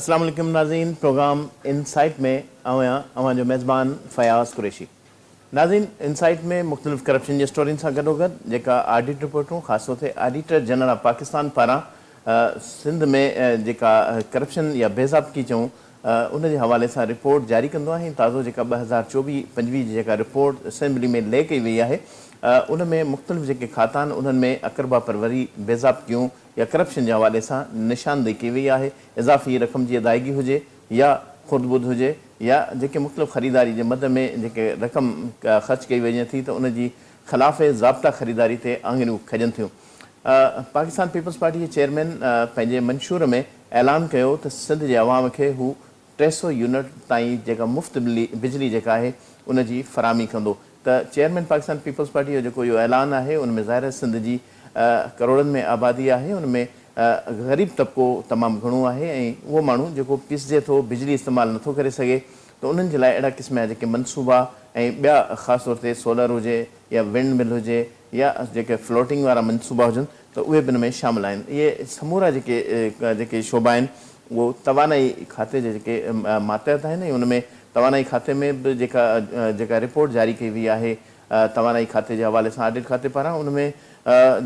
अस्सलाम वालेकुम नाज़रीन, प्रोग्राम इनसाइट में आवां जो मेज़बान फ़याज़ कुरैशी। नाज़रीन, इनसाइट में मुख़्तलिफ़ करप्शन जी स्टोरियुनि सां गॾोगॾु जेका ऑडिट रिपोर्टूं ख़ासि तौर ते ऑडिटर जनरल ऑफ पाकिस्तान पारां सिंध में जेका करप्शन या बेज़ाब्तगी चऊं उन जे हवाले सां रिपोर्ट जारी कंदो आहे। ताज़ो जेका 2024-25 जी जेका रिपोर्ट असेंबली में ले कई वई आहे उन में मुख़्तलिफ़ जेके खाता आहिनि उन्हनि में अक़रबा परवरी, बेज़ाब्तगियूं या करप्शन जे हवाले सां निशानदेही कई वई आहे। इज़ाफ़ी रक़म जी अदायगी हुजे या खुदबुद हुजे या जेके मुख़्तलिफ़ ख़रीदारी जे मद में जेके रक़म ख़र्च कई वञे थी त उन जी ख़िलाफ़ ज़ाब्ता ख़रीदारी ते आङिरियूं खॼनि थियूं। पाकिस्तान पीपल्स पार्टी जे चेयरमैन पंहिंजे मंशूर में ऐलान कयो त सिंध जे अवाम खे हू 300 यूनिट ताईं जेका मुफ़्त बिजली जेका आहे उन जी फ़राहमी कंदो। त चेयरमैन पाकिस्तान पीपल्स पार्टी जो जेको इहो ऐलान आहे उन में ज़ाहिर सिंध जी करोड़नि में आबादी आहे, उन में ग़रीब तबिको तमामु घणो आहे ऐं उहो माण्हू जेको पीसजे थो, बिजली इस्तेमालु नथो करे सघे, त उन्हनि जे लाइ अहिड़ा क़िस्म जा जेके मनसूबा ऐं ॿिया ख़ासि तौर ते सोलर हुजे या विंड मिल हुजे या जेके फ्लोटिंग वारा मनसूबा हुजनि त उहे बि हिन में शामिल आहिनि। इहे समूरा जेके शोबा आहिनि उहो तवानाई खाते जे जेके मातहत आहिनि ऐं उन में तवानाई खाते में बि जेका रिपोर्ट जारी कई वई आहे तवानाई खाते जे हवाले सां ऑडिट खाते पारां, उन में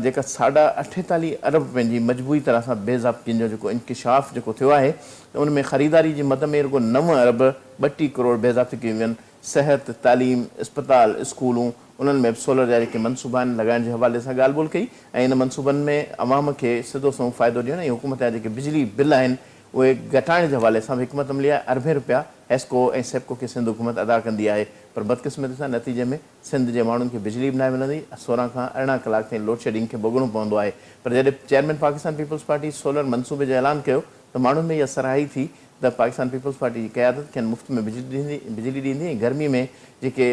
जेका 48.5 अरब रुपयनि जी मजबूरी तरह सां बेज़ाब्तियुनि जो जेको इंकिशाफ़ जेको थियो आहे त उन में ख़रीदारी जी मद में रुगो 9 अरब 32 करोड़ बेज़ाब्ती कयूं आहिनि। सिहत, तालीम, इस्पताल, स्कूलूं उन्हनि में बि सोलर जा जेके मनसूबा आहिनि लॻाइण जे हवाले सां ॻाल्हि ॿोल कई ऐं इन मनसूबनि में अवाम खे सिधो सो फ़ाइदो ॾियणु ऐं हुकूमत जा जेके बिजली बिल आहिनि उहे घटाइण जे हवाले सां बि हिकमत अमली आहे। अरबें रुपया एस्को ऐं सेप्को खे सिंध हुकूमत अदा कंदी आहे, पर बदकिस्मती सां नतीजे में सिंध जे माण्हुनि खे बिजली बि न मिलंदी। 16 खां 18 कलाक ताईं लोड शेडिंग खे भोगणो पवंदो आहे। पर जॾहिं चेयरमैन पाकिस्तान पीपल्स पार्टी सोलर मनसूबे जो ऐलान कयो त माण्हुनि में इहा सराही थी त पाकिस्तान पीपल्स पार्टी जी क़यादत खेनि मुफ़्त में बिजली ॾींदी ऐं गर्मी में जेके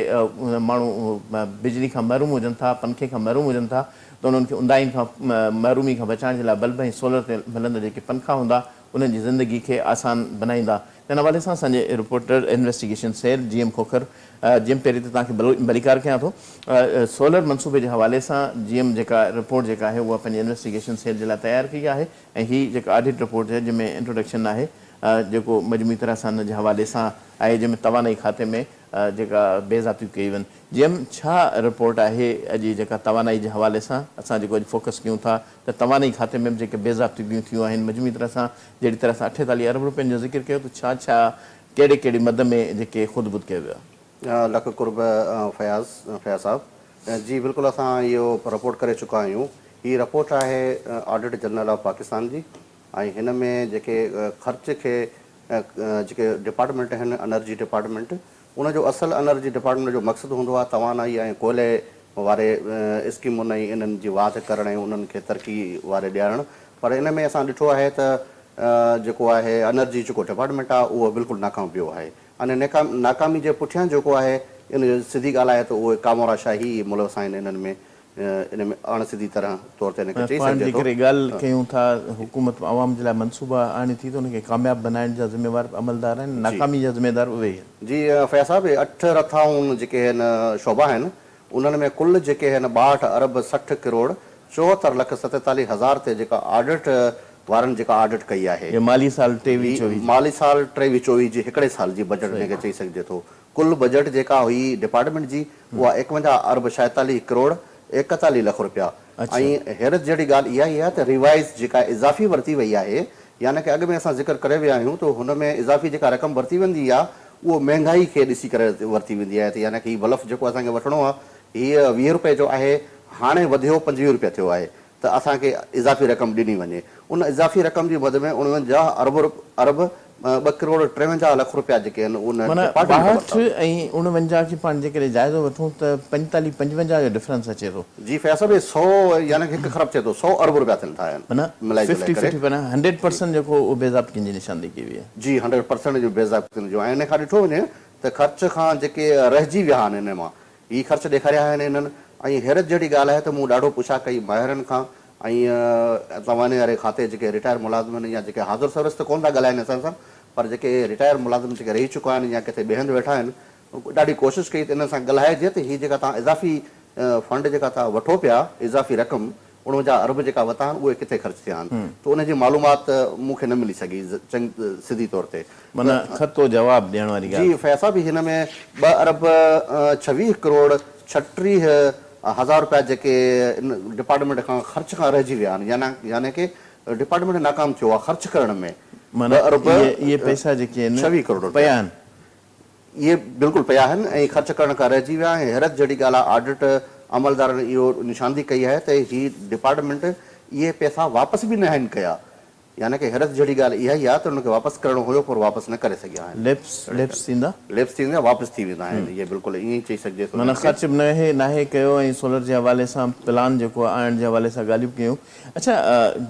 माण्हू बिजली खां महरूम हुजनि था, पंखे खां महरूम हुजनि था, त उन्हनि खे उंदाहिनि खां महरूमी खां बचाइण जे लाइ बल्ब ऐं सोलर ते मिलंदड़ जेके पंखा हूंदा उन्हनि जी ज़िंदगी खे आसान बनाईंदा। इन हवाले सां असांजे reporter investigation cell GM Khokhar, GM पहिरीं त तव्हांखे भलीकार कयां थो। सोलर मनसूबे जे हवाले सां GM जेका रिपोर्ट जेका आहे उहा पंहिंजे इन्वेस्टिगेशन सेल जे लाइ तयारु कई आहे ऐं हीअ जेका ऑडिट रिपोर्ट आहे जंहिंमें इंट्रोडक्शन आहे जेको मजमूई तरह सां हिन जे हवाले सां आहे, जंहिंमें तवानाई खाते में जेका बेज़ाब्तियूं कई वञनि। GM छा रिपोर्ट आहे अॼु जेका तवानाई जे हवाले सां असां जेको अॼु फोकस कयूं था त तवानाई खाते में बि जेके बेज़ाब्तियूं थियूं आहिनि मजमूई तरह सां जहिड़ी तरह सां 48 अरब रुपयनि जो ज़िक्र कयो त छा कहिड़े मद में जेके खुदबुद कयो वियो आहे? लख कुर्ब फयाज़ साहब जी, बिल्कुलु असां इहो रिपोर्ट करे चुका आहियूं। हीअ रिपोर्ट आहे ऑडिट जनरल ऑफ पाकिस्तान जी ऐं हिन में जेके ख़र्च खे जेके डिपार्टमेंट आहिनि एनर्जी डिपार्टमेंट, उनजो असुलु एनर्जी डिपार्टमेंट जो मक़सदु हूंदो आहे तवानाई ऐं कोयले वारे स्कीमुनि ऐं इन्हनि जी वाध करणु ऐं उन्हनि खे तरक़ी वारे ॾियारणु। पर इन में असां ॾिठो आहे त जेको आहे एनर्जी जेको डिपार्टमेंट आहे उहो बिल्कुलु नाकाम पियो आहे। अने नाकामी जे पुठियां जेको आहे इन जो सिधी ॻाल्हि आहे त उहे कामोराशाही मुलवस आहिनि इन्हनि में, इन में अणसिधी तरह तौर ते हिनखे चई सघिजे थो। ॻाल्हि कयूं था हुकूमत आवाम जे लाइ मनसूबा आणे थी त उनखे कामयाबु बनाइण जा ज़िम्मेवार अमलदार आहिनि, नाकामी जा ज़िम्मेदार उहे ई आहिनि। जी फैज़ साहब, 8 रथाउन जेके आहिनि शोबा आहिनि उन्हनि में कुल जेके आहिनि 62 अरब 60 करोड़ 74 लख 47 हज़ार ते जेका ऑडिट वारनि जेका ऑडिट कई आहे माली साल 23-24 जी हिकिड़े साल जी बजट हिनखे चई सघिजे थो। कुल बजट जेका हुई डिपार्टमेंट जी उहा 51 अरब 46 करोड़ 41 लख रुपया। ऐं हैरत जहिड़ी ॻाल्हि इहा ई आहे त रिवाइज़ जेका इज़ाफ़ी वरिती वई आहे, यानी कि अॻु में असां ज़िक्र करे विया आहियूं त हुन में इज़ाफ़ी जेका रक़म वरिती वेंदी आहे उहो महांगाई खे ॾिसी करे वरिती वेंदी आहे। त यानी कि हीउ बल्ब जेको असांखे वठिणो आहे हीअ 20 रुपए जो आहे, हाणे वधियो 25 रुपया थियो आहे, त असांखे इज़ाफ़ी रक़म ॾिनी वञे। उन इज़ाफ़ी रक़म जी मद में 49 अरब 2 करोड़ 53 लख रुपया जेके आहिनि उन 62 ऐं 49 खे पाण जेकॾहिं जाइज़ो वठूं त 45-55 जो डिफरेंस अचे थो। जी फैसल 100 यानी कि 1 खरब थिए थो, 100 अरब रुपया थियनि था मिलाई 100% जेको बेज़ाब्तियुनि जी निशानदेही कई वई आहे। जी 100% जो बेज़ाब्तियुनि जो ऐं इन खां ॾिठो वञे त ख़र्च खां जेके रहिजी विया आहिनि इन मां हीअ ख़र्च ॾेखारिया आहिनि इन्हनि। ऐं हैरत जहिड़ी ॻाल्हि आहे त मूं ॾाढो पुछा कई माहिरनि खां ऐं तवाने वारे खाते जेके रिटायर मुलाज़िम आहिनि या जेके हाज़िर सर्विस त कोन था ॻाल्हाइनि असां सां, पर जेके रिटायर मुलाज़िम जेके रही चुका आहिनि या किथे ॿिए हंधि वेठा आहिनि, ॾाढी कोशिशि कई त इन सां ॻाल्हाइजे त हीअ जेका तव्हां इज़ाफ़ी फंड जेका तव्हां वठो पिया इज़ाफ़ी रक़म 49 अरब जेका वरिता आहिनि उहे किथे ख़र्च थिया आहिनि, त उनजी मालूमात मूंखे न मिली सघी चङी सिधी तौर ते। माना ख़तो जवाब ॾियण वारी ॻाल्हि। जी फैज़ साहब, हिन में 2 अरब 26 करोड़ 36 हज़ार रुपया जेके डिपार्टमेंट खां ख़र्च खां रहिजी विया आहिनि, यानी कि डिपार्टमेंट नाकाम थियो आहे ख़र्च करण में। माना इहे पैसा जेके आहिनि 26 करोड़ पिया आहिनि, इहे बिल्कुलु पिया आहिनि ऐं ख़र्च करण खां रहिजी विया। ऐं हैरत जहिड़ी ॻाल्हि आहे, ऑडिट अमलदारनि इहो निशानदी कई आहे त हीअ डिपार्टमेंट इहे पैसा वापसि बि न आहिनि कया, यानी कि हैरत जहिड़ी ॻाल्हि इहा ई आहे त हुनखे वापसि करणो हुयो पर वापसि न करे सघिया आहिनि। लेप्स थींदा, लेप्स थींदा, वापसि थी वेंदा आहिनि, इहे बिल्कुलु ईअं ई चई सघिजे थो। माना ख़र्च बि नाहे कयो ऐं सोलर जे हवाले सां प्लान जेको आहे आणण जे हवाले सां ॻाल्हियूं कयूं। अच्छा,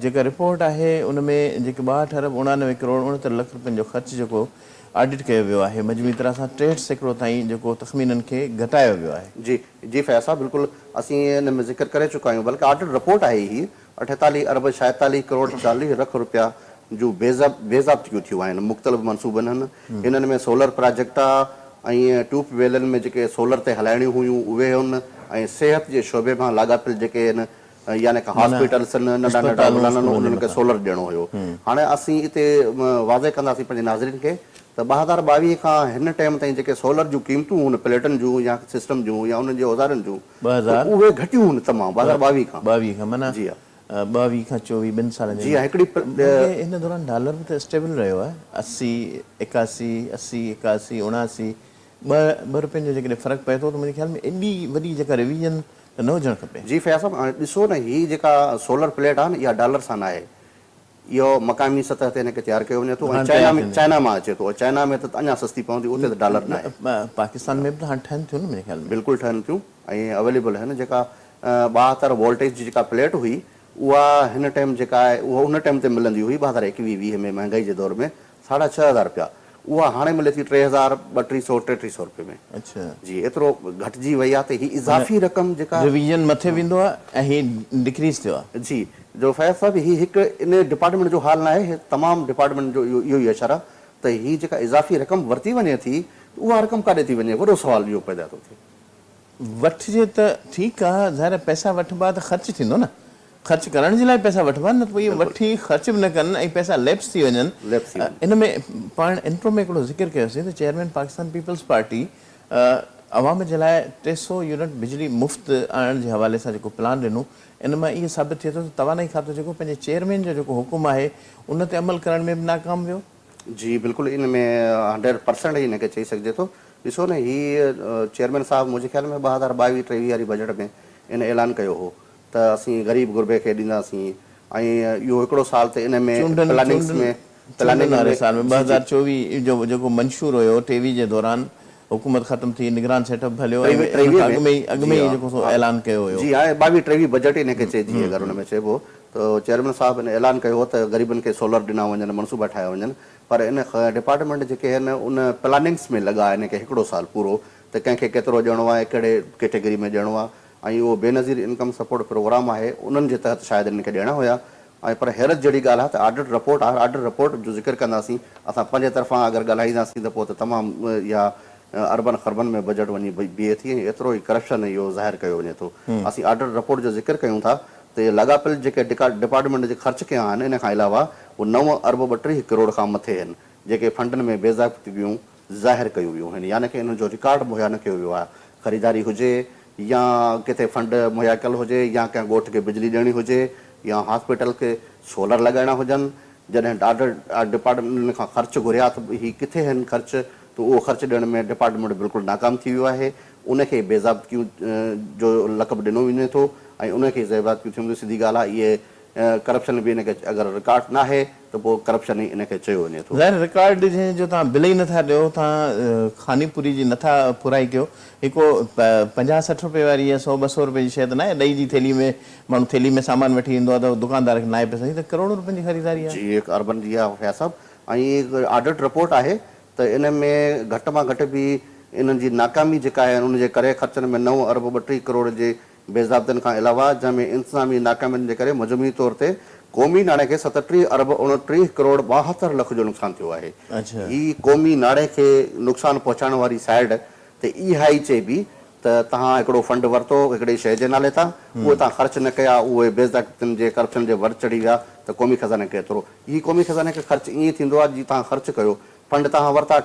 जेका रिपोर्ट आहे उन में जेके 62 अरब 89 करोड़ 69 लख रुपयनि जो ख़र्च जेको ऑडिट कयो वियो आहे, मजमूई तरह सां 63% ताईं जेको तख़मीननि खे घटायो वियो आहे। जी जी फैज़ साहब, बिल्कुलु असीं हिन में ज़िक्र करे चुका आहियूं, बल्कि ऑडिट रिपोर्ट आहे ही 48 अरब 46 करोड़ 40 लख रुपया जो बेज़ाब्तियूं थियूं आहिनि मुख़्तलिफ़ मनसूबनि आहिनि। हिननि में सोलर प्रोजेक्ट आहे ऐं ट्यूबवेलनि में जेके सोलर ते हलाइणियूं हुयूं उहे आहिनि, ऐं सिहत जे शोबे मां लाॻापियल जेके आहिनि, यानी कि हॉस्पिटल्स नंढा नंढा उन्हनि खे सोलर ॾियणो हुयो। हाणे असीं हिते वाज़े कंदासीं पंहिंजे नाज़रीन खे त 2022 खां हिन टाइम ताईं जेके सोलर जूं क़ीमतूं हुन प्लेटनि जूं या सिस्टम जूं या उन्हनि जे औज़ारनि जूं उहे घटियूं हुन तमामु 2022 खां। 22 खां माना जी हा, 22 खां 24 ॿिनि सालनि जी हा। हिकिड़ी हिन दौरान डॉलर बि त स्टेबल रहियो आहे, 80 81 80 81 79 ॿ रुपयनि जो जेकॾहिं फ़र्क़ु पए थो त मुंहिंजे ख़्याल में एॾी वॾी जेका रिवीजन त न हुजणु खपे। जी फैज़ साहब, ॾिसो न, हीअ जेका सोलर प्लेट आहे न, इहा डॉलर सां न आहे, इहो मक़ामी सतह ते हिनखे तयारु कयो वञे थो ऐं चाइना मां अचे थो। चाइना में त अञा सस्ती पवंदी, उते त डॉलर न आहे। पाकिस्तान में बि त हाणे ठहनि थियूं न मुंहिंजे ख़्याल में। बिल्कुलु ठहनि थियूं ऐं अवेलेबल आहिनि। जेका 72 वोल्टेज जी जेका प्लेट हुई उहा हिन टाइम जेका आहे उहा उन टाइम ते मिलंदी हुई 2021-20 में महांगाई जे दौर में 6,500 रुपया, उहा हाणे मिले थी 3,200-3,300 रुपये में। अच्छा जी, एतिरो घटिजी वई आहे त ही इज़ाफ़ी रक़म जेका रिवीजन मथे वेंदो आहे ऐं हीउ डिक्रीज़ थियो आहे। जी, जो फैज़ साहब, ही हिकु इन डिपार्टमेंट जो हाल न आहे, तमामु डिपार्टमेंट जो इहो ई असरु आहे त ही जेका इज़ाफ़ी रक़म वरिती वञे थी उहा रक़म काॾे थी वञे, वॾो सुवाल इहो पैदा थो थिए। वठिजे त ठीकु आहे, ज़ाहिर पैसा वठिबा त ख़र्च थींदो न, ख़र्च करण जे लाइ पैसा वठिबा न, त पोइ इहे वठी ख़र्च बि न कनि ऐं पैसा लेप्स थी वञनि। इन में पाण इंट्रो में हिकिड़ो ज़िक्र कयोसीं त चेयरमैन पाकिस्तान पीपल्स पार्टी अवाम जे लाइ 300 यूनिट बिजली मुफ़्त आणण जे हवाले सां जेको प्लान ॾिनो, इन मां इहो साबित थिए थो त तवानाई खातो जेको पंहिंजे चेयरमैन जो जेको हुकुम आहे उन ते अमल करण में बि नाकाम वियो। जी बिल्कुलु, इन में 100% ई हिनखे चई सघिजे थो। ॾिसो न, हीअ चेयरमैन साहिबु मुंहिंजे ख़्याल में 2022-23 वारी बजट में इन ऐलान कयो हो त असीं ग़रीब गुरबे खे ॾींदासीं ऐं इहो हिकिड़ो साल त इन में प्लानिंग्स में 2024 जो जेको मंशूर हुयो 23 जे दौरान हुकूमत ख़त्म थी, निगरान सेटअप हलियो, अॻु में ई जेको ऐलान कयो हुयो। जी हाणे 22-23 बजट हिनखे चइजी, अगरि हुन में चइबो त चेयरमैन साहिबु हिन ऐलान कयो हो त ग़रीबनि खे सोलर ॾिना वञनि, मनसूबा ठाहिया वञनि, पर इन डिपार्टमेंट जेके आहिनि उन प्लानिंग्स में लॻा हिनखे हिकिड़ो साल पूरो त कंहिंखे केतिरो ॾियणो आहे, कहिड़े कैटेगरी में ॾियणो आहे, ऐं उहो बेनज़ीर इनकम सपोर्ट प्रोग्राम आहे, उन्हनि जे तहत शायदि हिनखे ॾियणा हुया। ऐं पर हैरत जहिड़ी ॻाल्हि आहे त ऑडिट रिपोर्ट आहे, ऑडिट रिपोर्ट जो ज़िक्र कंदासीं असां पंहिंजे तरफ़ां अगरि ॻाल्हाईंदासीं त पोइ त तमामु इहा अरबनि ख़रबनि में बजट वञी बीहे थी, ऐं एतिरो ई करप्शन इहो ज़ाहिर कयो वञे थो। असीं ऑडिट रिपोर्ट जो ज़िक्र कयूं था त लॻापियल जेके डिपार्टमेंट जे ख़र्च कया आहिनि, इन खां अलावा उहे 9 अरब 32 करोड़ खां मथे आहिनि जेके फंडनि में बेज़ाब्तियूं ज़ाहिर कयूं वियूं आहिनि, यानी कि इन जो रिकॉर्ड मुहैया न कयो वियो आहे। ख़रीदारी हुजे या किथे फंड मुहैया कयल हुजे या कंहिं ॻोठ खे बिजली ॾियणी हुजे या हॉस्पिटल खे सोलर लॻाइणा हुजनि, जॾहिं ऑडिट डिपार्टमेंट खां ख़र्च घुरिया त ही किथे आहिनि ख़र्च, त उहो ख़र्च ॾियण में डिपार्टमेंट बिल्कुलु नाकाम थी वियो आहे। उनखे बेज़ाब्तियूं जो लक़ब ॾिनो वञे थो ऐं उनखे बेज़ाब्तियूं थींदियूं, सिधी ॻाल्हि आहे। इहे करप्शन बि हिनखे अगरि रिकॉर्ड न आहे त पोइ करप्शन ई इनखे चयो वञे थो। ज़ाहिर रिकॉर्ड जो तव्हां बिल ई नथा ॾियो, तव्हां खानीपुरी जी नथा पुराई कयो, हिकु 50-60 रुपए वारी या 100-200 रुपए जी शइ त न आहे, ॾही जी थैली में माण्हू थैली में सामान वठी ईंदो आहे त दुकानदार खे नाहे पैसा, त करोड़ों रुपयनि जी ख़रीदारी आहे। जी, हिकु अरबन जी आहे फैज़ साहब, ऐं ऑडिट रिपोर्ट आहे त इन में घटि मां घटि बि इन्हनि जी नाकामी जेका आहे उनजे करे ख़र्चनि में 9 अरब 32 करोड़ जे बेज़ाब्तनि खां अलावा, जंहिंमें इंतज़ामी नाकामियुनि जे करे मजमूई तौर ते क़ौमी नाणे खे 37 अरब 29 करोड़ 72 लख जो नुक़सानु थियो आहे। ही क़ौमी नाणे खे नुक़सानु पहुचाइण वारी साइड त ई हाई चइबी त तव्हां हिकिड़ो फंड वरितो हिकिड़ी शइ जे नाले तां, उहे तव्हां ख़र्च न कया, उहे बेज़ातियुनि जे करप्शन जे वर चढ़ी विया त क़ौमी ख़ज़ाने खे एतिरो। हीअ क़ौमी ख़ज़ाने खे ख़र्चु ईअं थींदो आहे जीअं तव्हां ख़र्चु कयो, फंड तव्हां वरिता,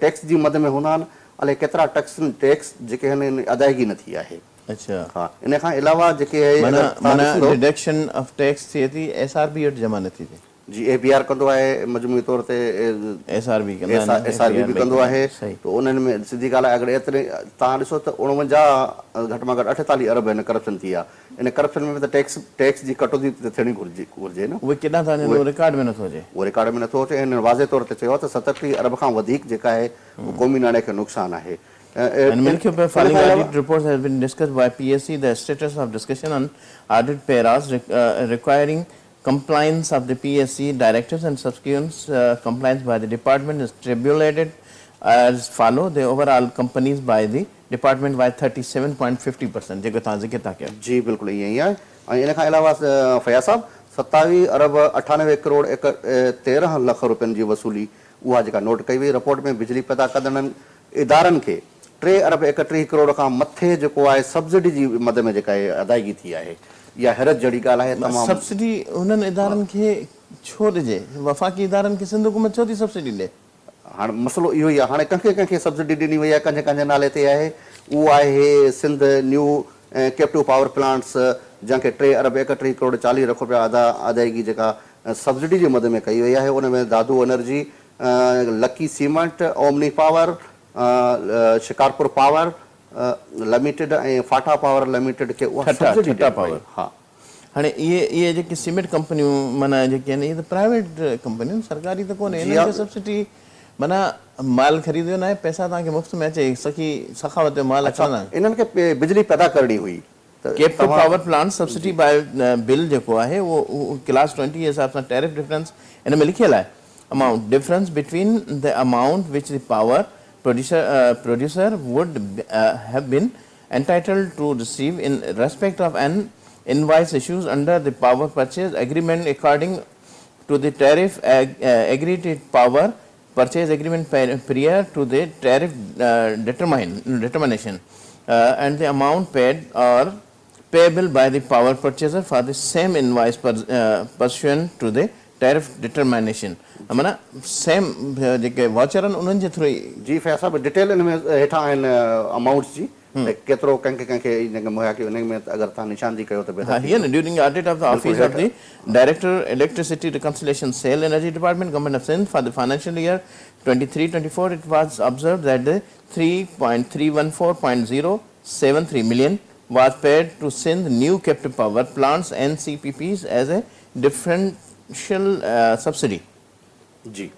टैक्स जी मद में हूंदा आहिनि, अलाए केतिरा टैक्स जेके आहिनि अदायगी न थी आहे। अच्छा, हा, इन खां अलावा जेके आहे माना डिडक्शन ऑफ टैक्स थिए थी, SRB वटि जमा नथी थिए। जी APR कंदो आहे मजमूई तौर ते, SRB SRB बि कंदो आहे। त उन्हनि में सिधी ॻाल्हि आहे, अगरि एतिरे तव्हां ॾिसो त 49 घटि में घटि 48 अरब हिन करप्शन थी आहे। इन करप्शन में त टैक्स जी कटौती थियणी घुरिजे न। उहे केॾां था वञनि, उहो रिकॉर्ड में नथो अचे। उहो रिकॉर्ड में नथो अचे। हिन वाज़े तौर ते चयो आहे त 37 अरब खां वधीक जेका आहे उहो क़ौमी नाणे खे नुक़सानु आहे। And Milky Way filing audit reports has been discussed by PSC. The status of discussion on audit paras requiring compliance of the PSC directives and subsequent compliance by the department is tabulated as follow. The overall companies by the department by 37.50%. जेको तव्हां ज़िक्र था कयो। जी बिल्कुलु ईअं ई आहे। ऐं इन खां अलावा फयाज़ साहब 27 अरब 98 करोड़ 13 लख रुपयनि जी वसूली उहा जेका नोट कई वई। रिपोर्ट में बिजली पैदा कंदड़ इदारनि खे 3 अरब 31 करोड़ खां मथे जेको आहे सब्सिडी जी मद में जेका आहे अदायगी थी आहे। इहा हैरत जहिड़ी ॻाल्हि आहे। तमामु सब्सिडी उन्हनि इदारनि खे छो ॾिजे? वफ़ाक़ी इदारनि खे सिंध हुकूमत छो थी सब्सिडी ॾे? हाणे मसइलो इहो ई आहे। हाणे कंहिंखे सब्सिडी ॾिनी वई आहे, कंहिंजे नाले ते आहे। उहो आहे Sindh new captive power plants, जंहिंखे 3 अरब 31 करोड़ 40 लख रुपया अदायगी जेका सब्सिडी जे मद में कई वई आहे। उन में Dadu energy, lucky cement, omni power, Shikarpur power limited ऐं फाटा पावर लिमिटेड खे उहा सब्सिडी पावर। हा, हाणे इहे जेके सीमेंट कंपनियूं माना जेके आहिनि इहे त प्राइवेट कंपनियूं, सरकारी त कोन्हे। इन्हनि खे सब्सिडी माना माल ख़रीदियो न आहे, पैसा तव्हांखे मुफ़्त में अचे, सखावत जो माल अचणा। इन्हनि खे बिजली पैदा करणी हुई। Captive power plant subsidy by bill जेको आहे उहो क्लास 20 जे हिसाब सां टैरिफ डिफरेंस इन में लिखियल आहे। Amount difference between the amount which the power producer would have been entitled to receive in respect of an invoice issues under the power purchase agreement according to the tariff agreed power purchase agreement prior to the tariff determination and the amount paid or payable by the power purchaser for the same invoice pursuant to the tariff determination. माना same जेके watcher आहिनि उन्हनि जे through. Ji Faiz Sahib detail in में हेठां आहिनि amounts जी, केतिरो कंहिंखे हिनखे मुहैया कयो। हिन में अगरि तव्हां निशानदी कयो त हा, हीअ न during audit of the office of the director electricity reconciliation cell energy department government of Sindh for the financial year 23-24 it was observed that the 3.314.073 million was paid to Sindh new captive power plants NCPPs as a different subsidy. जी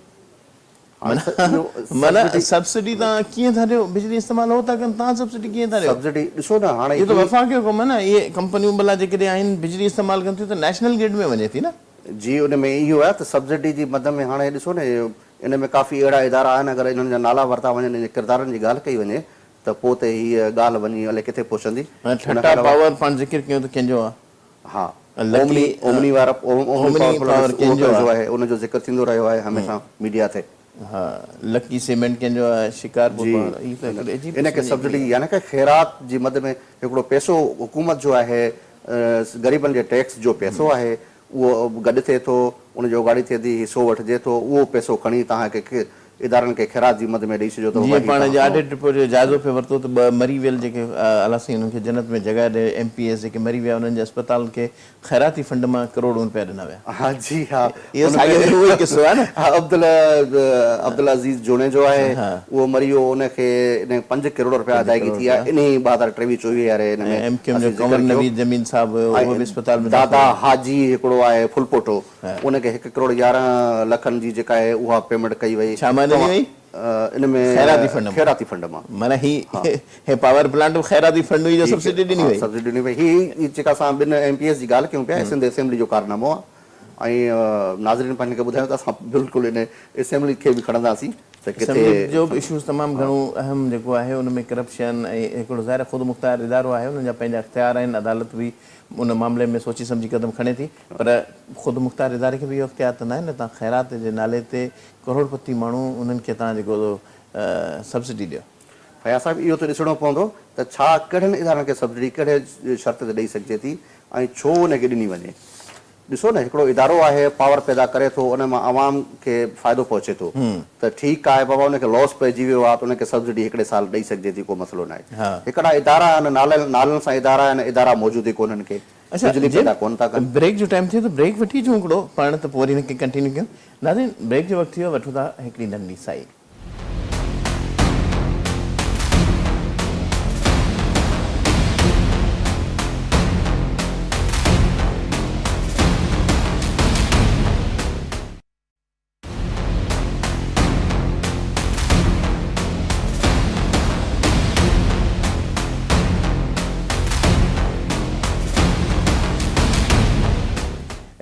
माना subsidy तव्हां कीअं था ॾियो? बिजली इस्तेमालु हो था कनि, तव्हां सब्सिडी कीअं था ॾियो? सब्सिडी ॾिसो न, हाणे इहो त वफ़ाक़ जो कमु आहे न। इहे कंपनियूं भला जेकॾहिं आहिनि बिजली इस्तेमालु कनि थियूं त नेशनल ग्रिड में वञे थी न। जी उन में इहो आहे त सब्सिडी जी मद में हाणे ॾिसो न, इन में काफ़ी अहिड़ा इदारा आहिनि, अगरि इन्हनि जा नाला वरिता वञनि, किरदारनि जी ॻाल्हि कई वञे त पोइ त हीअ ॻाल्हि वञी अलाए किथे पहुचंदी। ठट्टा पावर पाण ज़िक्र कयूं त कंहिंजो आहे? हा, ओमनी वारा जो आहे, उनजो ज़िक्र थींदो रहियो आहे हमेशा मीडिया ते। हा, लकी सीमेंट कंहिंजो आहे, शिकारपुर पावर। इनखे सब्सिडी यानी कि ख़ैरात जी मद में हिकिड़ो पैसो हुकूमत जो आहे, ग़रीबनि जे टैक्स जो पैसो आहे, उहो गॾु थिए थो, उनजो उगाड़ी थिए थी, हिसो वठिजे थो, उहो पैसो खणी तव्हांखे इदारनि खे ख़ैरात जी मद में ॾेई छॾियो। जीअं पाण जे ऑडिट रिपोर्ट जो जाइज़ो पियो वरितो त 2 मरी वियल जेके अलासी उन्हनि खे जन्नत में जॻह ॾे, MPS जेके मरी विया उन्हनि जे अस्पताल खे ख़ैराती फंड मां करोड़ों रुपया ॾिना विया। हा जी हा, इहो उहो ई किसो आहे न। हा, अब्दुल अज़ीज़ जोने जो आहे, उहो मरी वियो, उनखे 5 करोड़ रुपया अदायगी थी आहे इन 2023-24 वारे हिन में। MQM जो कंवर नवीद जमीन साहब उहो बि अस्पताल में। दादा हाजी हिकिड़ो आहे फुलपोटो, उनखे 1 करोड़ 11 लखनि जी जेका आहे उहा पेमेंट कई वई। इन में ख़ैराती फंड मां। माना ही पावर प्लांट ख़ैराती फंड हुई जो सब्सिडी ॾिनी वई। सब्सिडी ॾिनी वई। ही जेका असां 2 MPS जी ॻाल्हि कयूं पिया, सिंध असेंबली जो कारनामो आहे। ऐं नाज़रीन पंहिंजे खे ॿुधायूं त असां बिल्कुलु इन असेंबली खे बि खणंदासीं त किथे जो बि इशूज़ तमामु घणो अहम जेको आहे उन में करप्शन ऐं हिकिड़ो ज़ाहिर ख़ुदि मुख़्तियार इदारो आहे, उन्हनि जा पंहिंजा इख़्तियार आहिनि। अदालत बि उन मामले में सोची सम्झी क़दम खणे थी, पर ख़ुदि मुख़्तियार इदारे खे बि इहो इख़्तियार त न आहे न तव्हां ख़ैरात जे नाले ते करोड़पति माण्हू उन्हनि खे तव्हां जेको सब्सिडी ॾियो। फयाज़ साहिब इहो त ॾिसणो पवंदो त छा कहिड़नि इदारनि खे सब्सिडी कहिड़े शर्त ते ॾेई सघिजे थी ऐं छो उनखे ॾिनी वञे। ॾिसो न, हिकिड़ो इदारो आहे पावर पैदा करे थो, उन मां आवाम खे फ़ाइदो पहुचे थो, त ठीकु आहे बाबा उनखे लॉस पइजी वियो आहे त उनखे सब्सिडी हिकिड़े साल ॾेई सघिजे थी, को मसइलो न आहे। हिकिड़ा इदारा आहिनि, नालनि सां इदारा आहिनि, इदारा मौजूदु ई कोन्हनि के बिजली पैदा कोन था कनि। ब्रेक जो टाइम थियो त ब्रेक वठी अचूं हिकिड़ो पाण, त पोइ वरी हिनखे कंटिन्यू कयूं। नाज़रीन, ब्रेक जो वक़्तु थियो, वठूं था हिकिड़ी नंढी साई।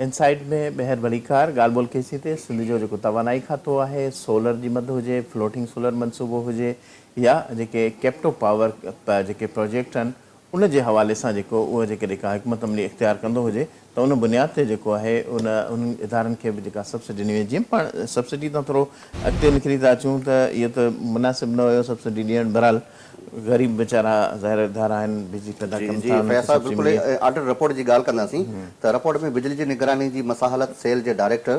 इनसाइड में ॿाहिरि भलीकार ॻाल्हि ॿोल कईसीं ते सिंध जो जेको तवानाई खातो आहे, सोलर जी मदद हुजे, फ्लोटिंग सोलर मनसूबो हुजे, या जेके कैप्टो पावर जेके प्रोजेक्ट आहिनि उन जे हवाले सां जेको उहो जेके जेका हिकमत अमली इख़्तियार कंदो हुजे, त उन बुनियाद ते जेको आहे उन इदारनि खे बि जेका सब्सिडी ॾिनी वञे। जीअं पाण सब्सिडी तां थोरो अॻिते निकिरी था अचूं त इहो त मुनासिबु न हुयो सब्सिडी ॾियणु। बहरहाल ग़रीब वीचारा ज़ाहिर इदारा आहिनि, बिजली पैदा कनि था। फयाज़ साहिब, बिल्कुलु ऑडिट रिपोर्ट जी ॻाल्हि कंदासीं त रिपोर्ट में बिजली जी निगरानी जी मसाहलत सेल जे डायरेक्टर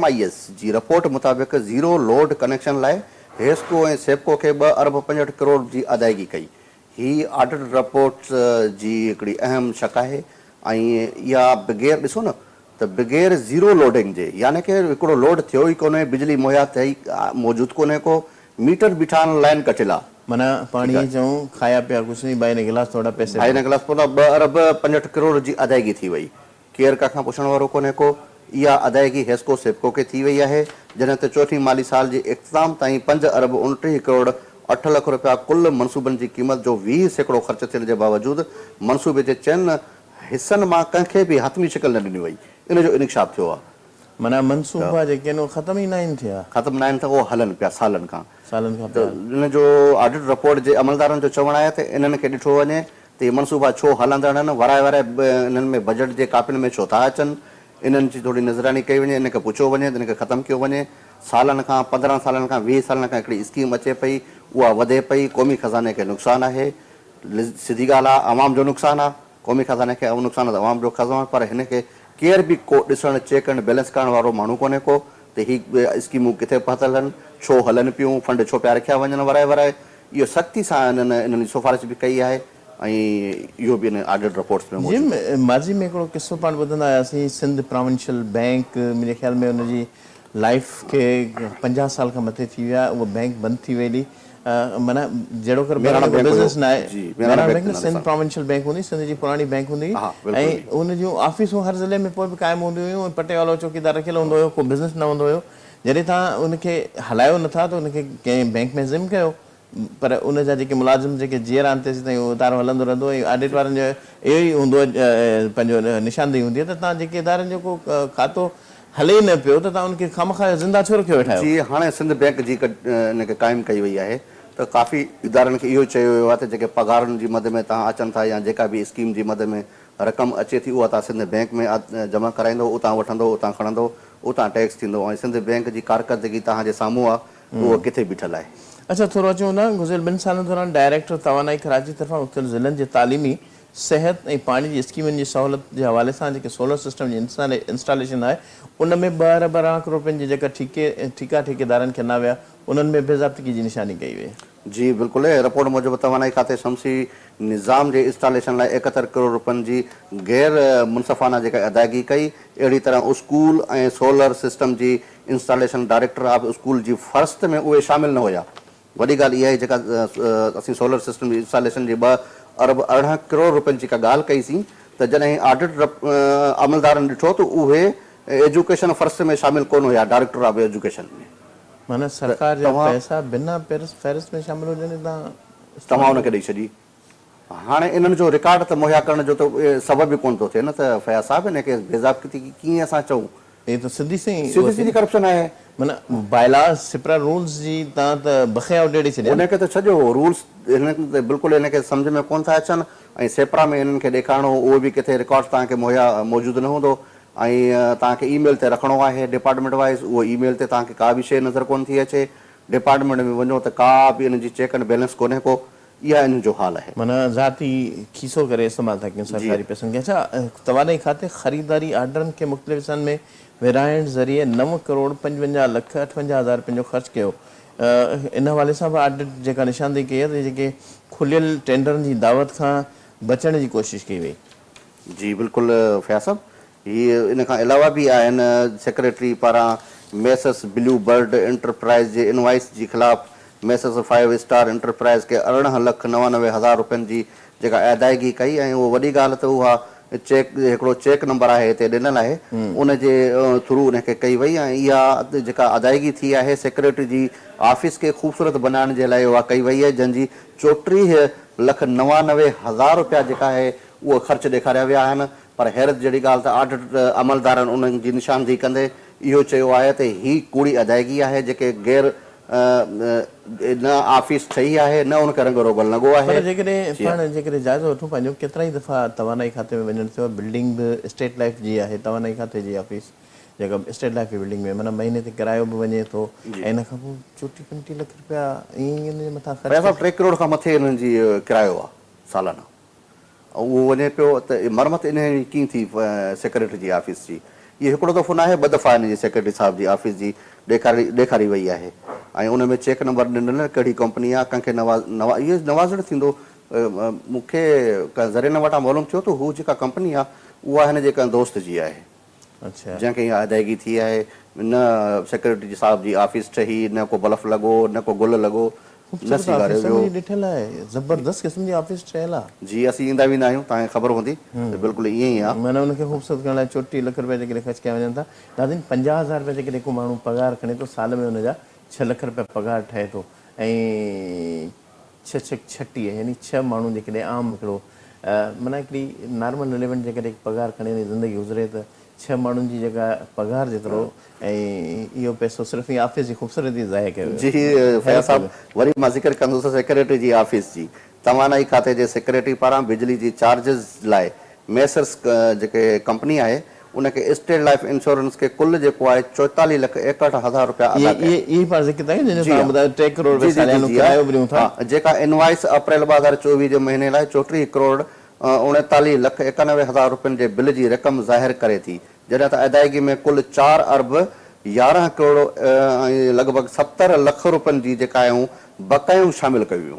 MIS जी रिपोर्ट मुताबिक़ ज़ीरो लोड कनेक्शन लाइ हेस्को ऐं सेप्को खे 2 अरब 65 करोड़ जी अदायगी कई। ही ऑडिट रिपोर्ट जी हिकिड़ी अहम शक आहे ऐं इहा बग़ैर ॾिसो न त बग़ैर ज़ीरो लोडिंग जे, यानी कि हिकिड़ो लोड थियो ई कोन्हे, बिजली मुहैया थिए मौजूदु कोन्हे, को मीटर बीठा आहिनि, लाइन कटियल आहे। माना पाणी चऊं खाया पिया कुझु नहीं, भाई ने गिलास थोड़ा पैसे, भाई ने गिलास थोड़ा 2 अरब 65 करोड़ जी अदायगी थी वई। केरु कंहिंखां पुछण वारो कोन्हे को। इहा अदायगी हेस्को सेप्को खे थी वई आहे, जॾहिं त चौथीं माली साल जे इख़्तिताम ताईं 5 अरब 29 करोड़ 8 लख रुपया कुल मनसूबनि जी क़ीमत जो 20% ख़र्च थियण जे बावजूदु मनसूबे जे चइनि हिसनि मां कंहिंखे बि हथमी शिकल न ॾिनी वई। इन जो इनिक्शाफ थियो आहे। माना मनसूबा जेके आहिनि ख़तम ई न आहिनि थिया, ख़तम न आहिनि त उहो हलनि पिया सालनि खां। त इन जो ऑडिट रिपोर्ट जे अमलदारनि जो चवणु आहे त इन्हनि खे ॾिठो वञे त इहे मनसूबा छो हलंदड़ आहिनि, वराए इन्हनि में बजट जे कापियुनि में छो था अचनि, इन्हनि जी थोरी निगरानी कई वञे, इन खे पुछियो वञे त इन खे ख़तमु कयो वञे। सालनि खां 15 सालनि खां 20 सालनि खां हिकिड़ी स्कीम अचे पई, उहा वधे पई, क़ौमी ख़ज़ाने खे नुक़सानु आहे। सिधी ॻाल्हि आहे, आवाम जो नुक़सानु आहे, क़ौमी ख़ज़ाने खे नुक़सानु आहे त आवाम जो ख़ज़ानो, पर हिन खे केर बि को ॾिसणु चेक करणु बैलेंस करण वारो माण्हू कोन्हे को त ही स्कीमूं किथे पहुतल आहिनि, छो हलनि पियूं, फंड छो पिया रखिया वञनि वराए। इहो सख़्ती सां इन्हनि जी सिफारिश बि कई आहे ऐं इहो बि इन ऑडिट रिपोर्ट्स में मौजूदु आहे। माज़ी में हिकिड़ो किस्सो पाण ॿुधंदा हुआसीं, सिंध प्रोविंशियल बैंक, मुंहिंजे ख़्याल में हुनजी लाइफ खे 50 साल खां मथे थी विया, उहा बैंक बंदि थी वई। माना जहिड़ो कर बिज़नेस न आहे, सिंध प्रोविंशियल बैंक हूंदी, सिंध जी पुराणी बैंक हूंदी, ऐं उन जूं ऑफिसूं हर ज़िले में पोइ बि क़ाइमु हूंदियूं हुयूं, पटे वालो चौकीदार रखियलु हूंदो हुयो, को बिज़नेस न हूंदो हुयो। जॾहिं तव्हां उनखे हलायो नथा त उनखे कंहिं बैंक में ज़िम कयो, पर उन जा जेके मुलाज़िम जेके जीअर आहिनि तेसीं ताईं उहो इदारो हलंदो रहंदो। ऐं ऑडिट वारनि जो इहो ई हूंदो, पंहिंजो निशानदेही हूंदी आहे त तव्हां जेके इदारनि जो को खातो हले ई न पियो त तव्हां उनखे खामखा ज़िंदा छो रखियो वेठा आहियो। जी, हाणे सिंध बैंक जी इनखे क़ाइमु कई वई आहे त काफ़ी इदारनि खे इहो चयो वियो आहे त जेके पघारनि जी मद में तव्हां अचनि था या जेका बि स्कीम जी मद में रक़म अचे थी, उहा तव्हां सिंध बैंक में जमा कराईंदो, उतां वठंदो, उतां खणंदो, उतां टैक्स थींदो, ऐं सिंध बैंक जी कारकर्दगी तव्हांजे साम्हूं आहे, उहो किथे बीठल आहे। अच्छा, थोरो अचूं न, गुज़िरियल 2 सालनि दौरान डायरेक्टर तवानाई कराची तरफ़ां मुख़्तलिफ़ ज़िलनि जे तालीमी, सिहत ऐं पाणी जी स्कीमनि जी सहूलियत जे हवाले सां जेके सोलर सिस्टम जी इंस्टॉलेशन आहे, उन में 2 अरब 12 करोड़ रुपयनि जी जेका ठेकेदारनि खे न विया, उन्हनि में बेज़ाब्तगी जी निशानी कई वई। जी बिल्कुलु, रिपोर्ट मूजिबि तवानाई खाते शमसी निज़ाम जे इंस्टॉलेशन लाइ 71 करोड़ रुपयनि जी गैर मुनसफ़ाना जेका अदायगी कई। अहिड़ी तरह स्कूल ऐं सोलर सिस्टम जी इंस्टॉलेशन डायरेक्टर ऑफ स्कूल जी फ़हरिस्त में उहे शामिल न हुया। वॾी ॻाल्हि इहा आहे, जेका असीं सोलर सिस्टम जी इंस्टॉलेशन जी 2 अरब 18 करोड़ रुपयनि जी का ॻाल्हि कईसीं, त जॾहिं ऑडिट अमलदारनि ॾिठो त उहे एजुकेशन फ़हरिस्त में शामिल कोन हुया, डायरेक्टर ऑफ एजुकेशन में। माना सरकार जा पैसा बिना फ़हरिस्त में शामिल हुजनि तव्हां हुनखे ॾेई छॾी। हाणे इन्हनि जो रिकॉर्ड त मुहैया करण जो त सबबु ई कोन थो थिए न, त फयाज़ साहिब हिनखे बेज़ाब्ती कीअं असां चऊं। ये तो सीधी करप्शन आहे। माना बायलास सिप्रा रूल्स जी तव्हां त बखिया उडेड़ी छॾिया, उनखे त छॾियो, रूल्स हिनखे त बिल्कुलु हिनखे सम्झ में कोन था अचनि, ऐं सेप्रा में हिननि खे ॾेखारिणो, उहो बि किथे रिकॉर्ड तव्हांखे मुहैया मौजूदु न हूंदो, ऐं तव्हांखे ईमेल ते रखिणो आहे डिपार्टमेंट वाइज़, उहो ईमेल ते तव्हांखे का बि शइ नज़र कोन थी अचे। डिपार्टमेंट में वञो त का बि इन जी चेक एंड बैलेंस कोन्हे को। इहा इन जो हाल आहे। माना ज़ाती खीसो करे इस्तेमालु था कयूं सरकारी पैसनि खे। अच्छा, तव्हां खाते ख़रीदारी आर्डरनि खे मुख़्तलिफ़ हिस्सनि में विराइण ज़रिए 9 करोड़ 55 लख 58 हज़ार रुपयनि जो ख़र्चु कयो। इन हवाले सां बि ऑडिट जेका निशानदेही कई आहे त जेके खुलियल टेंडरनि जी दावत खां बचण जी कोशिशि कई वई। जी बिल्कुलु फयाज़ साहब, हीअ इन खां अलावा बि आहिनि सेक्रेटरी पारां मेसर्स ब्लू बर्ड एंटरप्राइज़ जे इनवाइस जे ख़िलाफ़ मेसर्स 5 स्टार एंटरप्राइज़ खे 18,99,000 रुपयनि जी जेका अदायगी कई। ऐं उहा वॾी ॻाल्हि त उहा चेक हिकिड़ो चेक नंबर आहे हिते ॾिनल आहे, उन जे थ्रू उनखे कई वई। ऐं इहा जेका अदायगी थी आहे सेक्रेटरी जी ऑफिस खे ख़ूबसूरत बनाइण जे लाइ उहा कई वई आहे, जंहिंजी 34,99,000 रुपया जेका आहे उहो ख़र्चु ॾेखारिया विया आहिनि। पर हैरत जहिड़ी ॻाल्हि त ऑडिट अमलदारनि उन्हनि जी निशानदेही कंदे इहो चयो आहे त हीअ कूड़ी अदायगी आहे, जेके गैर न ऑफिस ठही आहे, न उनखे रंग रोगल लॻो आहे। पर जेकॾहिं पाण जेकॾहिं जाइज़ो वठूं पंहिंजो, केतिरा ई दफ़ा तवानाई खाते में वञण थियो, बिल्डिंग बि स्टेट लाइफ जी आहे, तवानाई खाते जी ऑफिस जेका स्टेट लाइफ जी बिल्डिंग में माना महीने ते किरायो बि वञे थो, ऐं इन खां पोइ 34-35 लख रुपया ईअं इन जे मथां ख़र्चु। 3 करोड़ खां मथे हिननि जी किरायो आहे सालाना, ऐं उहो वञे पियो त मरमत इन कीअं थी सेक्रेटरी जी ऑफिस जी। इहो हिकिड़ो दफ़ो न आहे, 2 दफ़ा हिन जी सेक्रेटरी साहिब जी ऑफिस जी ॾेखारी वई आहे। ऐं उन में चेक नंबर ॾिनल कहिड़ी कंपनी आहे, कंहिंखे इहो नवाज़ण थींदो। मूंखे ज़रिए न वटां मालूम थियो त हू जेका कंपनी आहे उहा हिन जे कंहिं दोस्त जी आहे। अच्छा, जंहिंखे इहा अदायगी थी आहे। न सेक्रेटरी साहिब जी ऑफिस ठही, न को बल्ब लॻो, न को गुल लॻो, न सिगारियो वियो। ॾिठल आहे, ज़बरदस्त क़िस्म जी ऑफिस ठहियल आहे। जी असीं ईंदा वेंदा आहियूं, तव्हांखे ख़बर हूंदी त बिल्कुलु ईअं ई आहे। माना उनखे ख़ूबसूरत करण लाइ 34 लख रुपया जेकॾहिं ख़र्चु कया वञनि था। दादीन 50,000 रुपया जेकॾहिं को माण्हू पघार खणे थो, साल में हुनजा 6 लख रुपया पघार ठहे थो। ऐं 6-6-36 यानी 6 माण्हू जेकॾहिं आम हिकिड़ो माना हिकिड़ी नॉर्मल रिलेवेंट जेकॾहिं पघार खणे ज़िंदगी गुज़रे त 6 माण्हुनि जी जेका पघार जेतिरो, ऐं इहो पैसो सिर्फ़ु ई ऑफिस जी ख़ूबसूरती ज़ाहिर कयो। जी फयाज़ साहब, वरी मां ज़िक्र कंदुसि सेक्रेटरी जी ऑफिस जी। तवानाई खाते जे सेक्रेटरी पारां बिजली जी चार्जिस लाइ मेसर्स जेके कंपनी आहे उनखे स्टेट लाइफ इंश्योरेंस खे कुल जेको आहे 44,61,000 रुपया अदा कया। 3 करोड़ जेका इनवाइस अप्रैल 2024 जे महीने लाइ 34 करोड़ 39,91,000 रुपयनि जे बिल जी रक़म ज़ाहिर करे थी, जॾहिं त अदायगी में कुल 4 अरब 11 करोड़ ऐं लॻभॻि 70 लख रुपयनि जी जेका आहियूं बकायूं शामिल कयूं वियूं।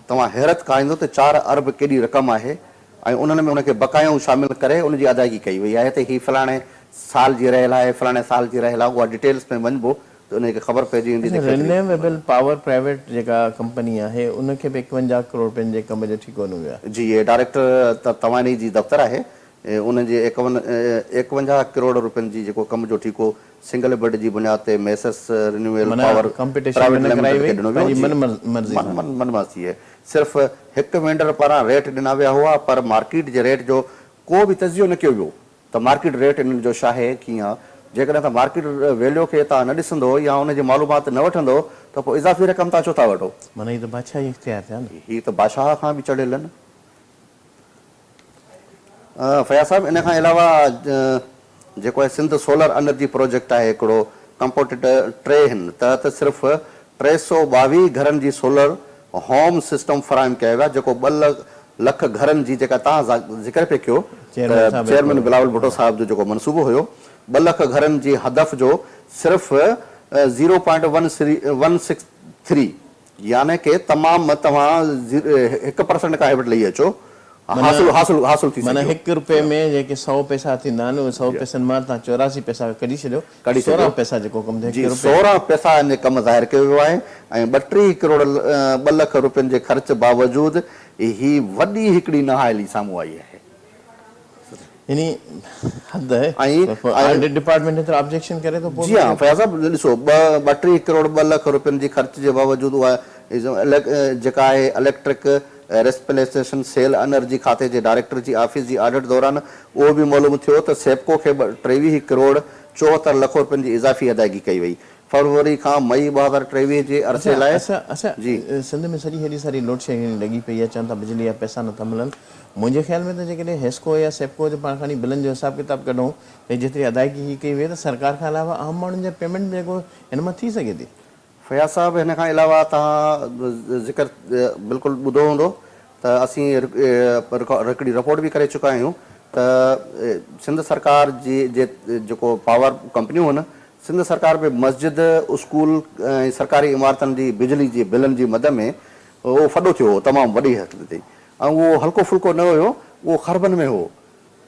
तव्हां हैरत खाईंदो त 4 अरब केॾी रक़म आहे, ऐं उन्हनि में उनखे बकायूं शामिल करे उनजी अदायगी कई वई आहे त हीअ फलाणे साल जी रहियल आहे, फलाणे साल जी रहियल आहे। उहा डिटेल्स में वञिबो त उनखे ख़बर पइजी वेंदी। रिन्यूएबल पावर प्राइवेट जेका कंपनी आहे उनखे बि 51 करोड़ रुपयनि जे कम जो ठीको न वियो आहे। जी इहे डायरेक्टर त तवानी जी दफ़्तर आहे, उनजे 51 करोड़ रुपयनि जी जेको कम जो ठीको सिंगल बेड जी बुनियाद ते मेसर्स रिन्यूएबल पावर मनमर्ज़ी आहे। सिर्फ़ु हिकु वेंडर पारां रेट ॾिना विया हुआ, पर मार्केट जे रेट जो को बि तजियो न कयो वियो त मार्केट रेट इन्हनि जो छा आहे, कीअं आहे। जेकॾहिं त मार्केट वैल्यू खे तव्हां न ॾिसंदो या हुनजी मालूमात न वठंदो त पोइ इज़ाफ़ी रक़म तव्हां छो था वठो। माना हीअ त बादशाह इख्तियार थिया न, हीअ त बादशाह खां बि चढ़ियल आहिनि। फयाज़ साहिब, इन खां अलावा जेको आहे सिंध सोलर एनर्जी प्रोजेक्ट आहे हिकिड़ो कंपोटेटर 3 हिन तहत सिर्फ़ु 322 घरनि जी सोलर होम सिस्टम फ़राहम कयो वियो आहे, जेको 2 लख घरनि जी जेका तव्हां ज़िक्र पिया कयो चेयरमैन बिलावल भुट्टो साहिब जो जेको मनसूबो हुयो, 2 लख घरनि जी हदफ़ जो सिर्फ़ु 0.163 यानी कि तमामु तव्हां 1% खां हेठि लही अचो हासिल थी। माना 1 रुपए में जेके 100 पैसा थींदा आहिनि, उहे 100 पैसनि मां तव्हां 84 पैसा कढी छॾियो, 16 पैसा जेको कमु थिए 16 पैसा इन कमु ज़ाहिर कयो वियो आहे। ऐं 32 करोड़ 2 लख रुपयनि जे ख़र्च बावजूदि ही वॾी हिकिड़ी नहायली साम्हूं आई आहे। यानी हद आहे। डिपार्टमेंट एतिरा ऑब्जेक्शन करे थो। जी हाँ फयाज़ साहब, ॾिसो 32 करोड़ 2 लख रुपयनि जी ख़र्च जे बावजूदि उहा जेका आहे इलेक्ट्रिक रेस्पिलेशन सेल एनर्जी खाते जे डायरेक्टर जी ऑफिस जी ऑडिट दौरान उहो बि मालूम थियो त सेप्को खे 23 करोड़ 74 लख रुपयनि जी इज़ाफ़ी अदायगी कई वई। फरवरी खां मई 2023 जे अरसे लाइ जी सिंध में सॼी हेॾी सारी लोड शेडिंग लॻी पई आहे, चवनि था बिजली जा पैसा नथा मिलनि। मुंहिंजे ख़्याल में त जेकॾहिं हेस्को या सेप्को जो पाण खणी बिलनि जो हिसाब किताब कढूं त जेतिरी अदायगी ही कई वई त सरकार खां अलावा आम माण्हुनि जा पेमेंट जेको हिन मां थी सघे थी। फयाज़ साहब, हिन खां अलावा तव्हां ज़िक्र बिल्कुलु ॿुधो हूंदो त असीं हिकिड़ी रिपोर्ट बि करे चुका आहियूं त सिंध सरकार जी जेको पावर कंपनियूं आहिनि, सिंध सरकार में मस्जिद, स्कूल ऐं सरकारी इमारतनि जी बिजली जी बिलनि जी मद में उहो फॾो थियो हो तमामु वॾी हद ते, ऐं उहो हल्को फुल्को न हुयो, उहो ख़रबनि में हो।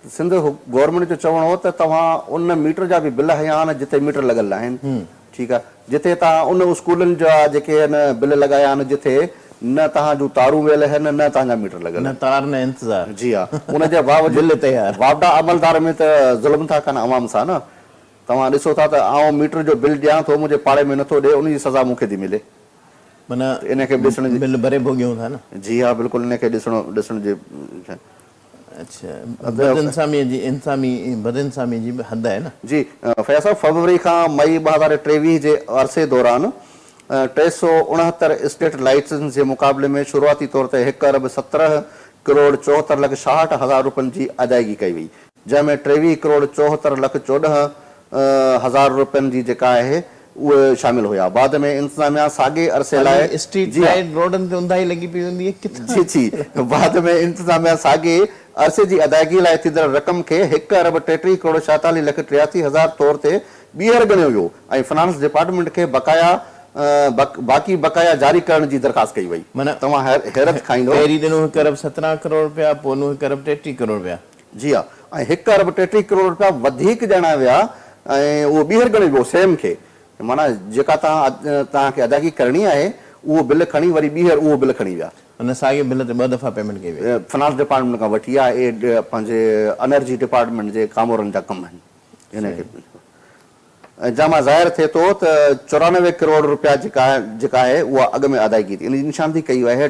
सिंध गवर्नमेंट जो चवणो हो त तव्हां उन मीटर जा बि बिल हया आहिनि जिते मीटर लॻल आहिनि, ठीकु आहे, जिथे तव्हां उन स्कूलनि जा जेके आहिनि बिल लॻाया आहिनि जिथे न तव्हां जूं तारूं वियल आहिनि, न तव्हांजा मीटर लॻल न तार न इंतज़ार। जी हा, उनजे बावजूदि वापडा अमलदार में त ज़ुल्म था कनि अवाम सां न। तव्हां ॾिसो था त आउं मीटर जो बिल ॾियां थो, मुंहिंजे पाड़े में नथो ॾिए, उनजी सज़ा मूंखे थी मिले। माना इनखे ॾिसण जी बिल भरे भोॻियूं था न। जी हा, बिल्कुलु इनखे ॾिसण जी। अच्छा, बदइंसामी जी हद आहे न। जी फयाज़ साहब, फरवरी खां मई 2023 जे अरसे दौरान 369 स्ट्रीट लाइट्स जे मुक़ाबले में शुरूआती तौर ते 1 अरब 17 करोड़ 74 लख 66 हज़ार रुपयनि जी अदायगी कई वई, जंहिंमें 23 करोड़ 74 लख 14 हज़ार रुपयनि जी जेका आहे उहे शामिल हुआ। बाद में इंतज़ामिया साॻे अरसे लाइ स्ट्रीट लाइट रोडनि ते उंधाई लॻी पई हूंदी जी जी बाद में इंतज़ामिया साॻे अरसे जी अदायगी लाइ थींदड़ रक़म खे 1 अरब 33 करोड़ 46 लख 83 हज़ार तौर ते ॿीहर ॻणियो वियो ऐं फाइनेंस डिपार्टमेंट खे बाक़ी बकाया जारी करण जी दरख़्वास्त कई वई। माना तव्हां हैरत खाईंदो, पहिरीं ॾिनो 1 अरब 17 करोड़ रुपया, पोइ 1 अरब 33 करोड़ रुपया। जी हा, ऐं 1 अरब 33 करोड़ रुपया वधीक ॼणा विया ऐं उहो ॿीहर ॻणियो वियो सेम खे। माना जेका तव्हांखे अदायगी करणी आहे उहो बिल खणी वरी ॿीहर उहो बिल खणी विया। हुन साॻे बिल ते 2 दफ़ा पेमेंट कई वई। फाइनेंस डिपार्टमेंट खां वठी आहे, पंहिंजे एनर्जी डिपार्टमेंट जे कामोरनि जा कम आहिनि। हिनखे जंहिं मां ज़ाहिर थिए थो त 94 करोड़ रुपया जेका आहे उहा अॻु में अदायगी थी, इन जी निशानदी कई वई आहे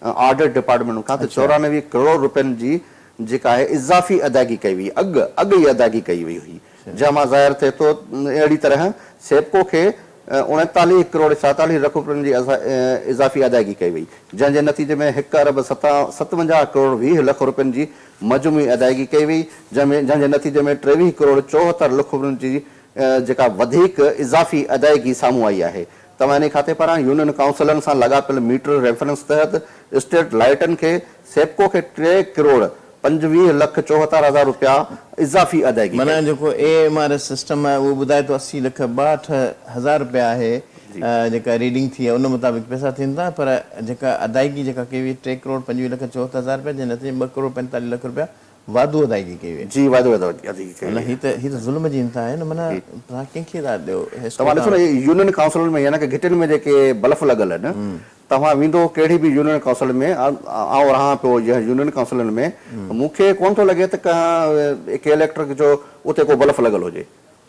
ऑडिट डिपार्टमेंट खां त 94 करोड़ रुपयनि जी जेका आहे इज़ाफ़ी अदायगी कई वई, अॻु ई अदायगी कई वई हुई। जंहिं मां ज़ाहिर थिए थो अहिड़ी तरह सेप्को खे 39 करोड़ 47 लख रुपयनि जी इज़ाफ़ी अदायगी कई वई, जंहिंजे नतीजे में 1 अरब 57 करोड़ 20 लख रुपयनि जी मजमूई अदायगी कई वई, जंहिंजे नतीजे में 23 करोड़ 74 लख रुपयनि जी जेका वधीक इज़ाफ़ी अदायगी साम्हूं आई आहे। तव्हां इन खाते पारां यूनियन काउंसिलनि सां लाॻापियल मीटर रेफरेंस तहत स्टेट लाइटनि खे सेप्को खे 3 करोड़ 25 लख 74 हज़ार रुपया इज़ाफ़ी अदायगी। माना जेको AMRS सिस्टम आहे उहो ॿुधाए थो 80 लख 62 हज़ार रुपया आहे जेका रीडिंग थी आहे, उन मुताबिक़ पैसा थियनि था, पर जेका अदायगी जेका कई वई 3 करोड़ 25 लख 74 हज़ार रुपया, जे नतीजे 2 करोड़ 45 लख रुपया वाधू अदायगी कई वई। जी वाधू अदायगी कई वई। ही त ज़ुल्म जी इंतिहा आहे न। माना तव्हां कंहिंखे था ॾियो? तव्हां ॾिसो न, यूनियन काउंसिल में यानी कि घिटियुनि में जेके बल्ब लॻल आहिनि, तव्हां वेंदो कहिड़ी बि यूनियन काउंसिल में, आउं रहां पियो यूनियन काउंसिलनि में, मूंखे कोन थो लॻे त कंहिं इलेक्ट्रिक जो उते को बल्ब लॻल हुजे।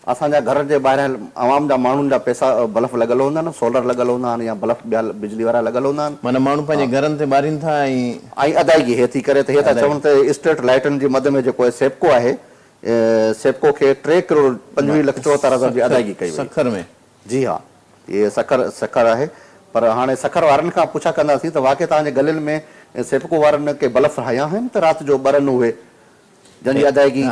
असांजा घर जे ॿाहिरां आवाम जा माण्हुनि जा पैसा बल्ब लॻल हूंदा आहिनि, सोलर लॻल हूंदा आहिनि या बल्ब ॿिया बिजली वारा लॻल हूंदा आहिनि। माना माण्हू पंहिंजे घरनि ते ॿारीनि था ऐं अदायगी हे थी करे त हे था चवनि त स्टेट लाइटनि जी मद में जेको सेप्को आहे, सेप्को खे 3 करोड़ 25 लख 74 हज़ार जी अदायगी कई वई सखर में। जी हा, इहे सखर आहे। पर हाणे सखर वारनि खां पुछा कंदासीं त वाक़ई तव्हांजे गलियुनि में सेप्को वारनि के बल्ब हया आहिनि त राति जो ॿरनि उहे, जंहिंजी अदायगी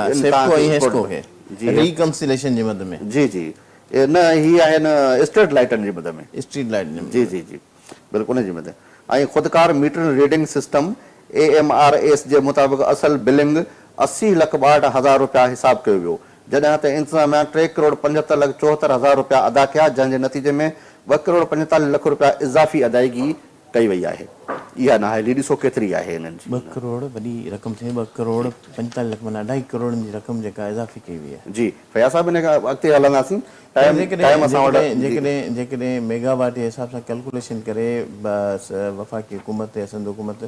रिकंसिलेशन जी मद में। जी जी, न ही आहिनि स्ट्रीट लाइटनि जी मद में। स्ट्रीट लाइट जी जी जी, बिल्कुलु जी मद। ऐं ख़ुदकार मीटर रीडिंग सिस्टम AMRS जे मुताबिक़ असल बिलिंग 80 लख 62 हज़ार रुपया हिसाब कयो वियो, जॾहिं त इंतज़ामिया 3 करोड़ 75 लख 74 हज़ार रुपया अदा कया, जंहिंजे नतीजे में 2 करोड़ 45 लख रुपया इज़ाफ़ी अदायगी कई वई आहे। इहा न आहे, ॾिसो केतिरी आहे हिननि जी। 2 करोड़ वॾी रक़म थिए, 2 करोड़ 45 लख माना 2.5 करोड़ जी रक़म जेका इज़ाफ़ी कई वई आहे। जी फयाज़ साहब, हिन खां अॻिते हलंदासीं। जेकॾहिं मेगावाट जे हिसाब सां कैलकुलेशन करे वफ़ाक़ी हुकूमत या सिंध हुकूमत